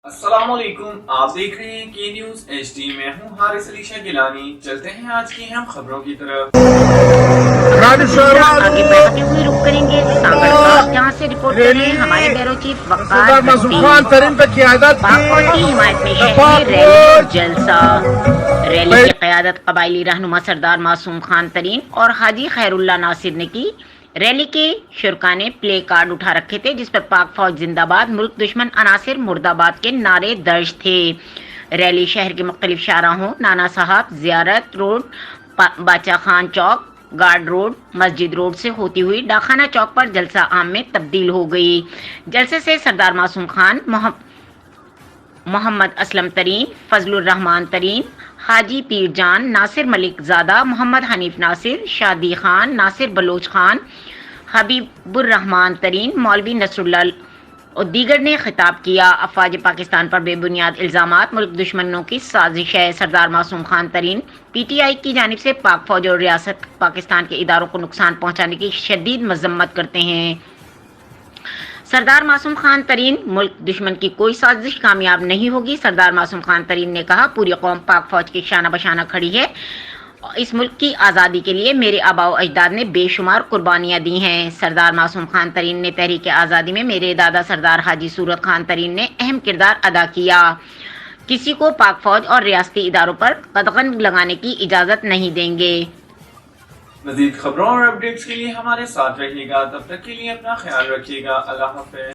السلام علیکم، آپ دیکھ رہے ہیں کے نیوز ایچ ڈی۔ میں ہوں حارث علی شاہ گیلانی۔ چلتے ہیں آج کی اہم خبروں کی طرف۔ آگے بڑھتے ہوئے رخ کریں گے سانگڑ کا، جہاں سے رپورٹ کر رہے ہیں ہمارے بیرو چیف وقار بستی۔ پاک فوج کی حمایت میں شہر میں ریلی اور جلسہ۔ ریلی کی قیادت قبائلی رہنما سردار معصوم خان ترین اور حاجی خیر اللہ ناصر نے کی۔ ریلی کے شرکاء نے پلے کارڈ اٹھا رکھے تھے جس پر پاک فوج زندہ باد، ملک دشمن عناصر مرد آباد کے نعرے درج تھے۔ ریلی شہر کے مختلف شاہراہوں، نانا صاحب زیارت روڈ، باچا خان چوک، گارڈ روڈ، مسجد روڈ سے ہوتی ہوئی ڈاکخانہ چوک پر جلسہ عام میں تبدیل ہو گئی۔ جلسے سے سردار معصوم خان، محمد اسلم ترین، فضل الرحمان ترین، حاجی پیر جان، ناصر ملک زادہ، محمد حنیف ناصر، شادی خان، ناصر بلوچ خان، حبیب الرحمان ترین، مولوی نصر اللہ اور دیگر نے خطاب کیا۔ افواج پاکستان پر بے بنیاد الزامات ملک دشمنوں کی سازش ہے۔ سردار معصوم خان ترین پی ٹی آئی کی جانب سے پاک فوج اور ریاست پاکستان کے اداروں کو نقصان پہنچانے کی شدید مذمت کرتے ہیں۔ سردار معصوم خان ترین، ملک دشمن کی کوئی سازش کامیاب نہیں ہوگی۔ سردار معصوم خان ترین نے کہا، پوری قوم پاک فوج کے شانہ بشانہ کھڑی ہے۔ اس ملک کی آزادی کے لیے میرے آباء و اجداد نے بے شمار قربانیاں دی ہیں۔ سردار معصوم خان ترین نے تحریک آزادی میں میرے دادا سردار حاجی صورت خان ترین نے اہم کردار ادا کیا۔ کسی کو پاک فوج اور ریاستی اداروں پر قدغن لگانے کی اجازت نہیں دیں گے۔ مزید خبروں اور اپڈیٹس کے لیے ہمارے ساتھ رہیے گا۔ تب تک کے لیے اپنا خیال رکھیے گا۔ اللہ حافظ۔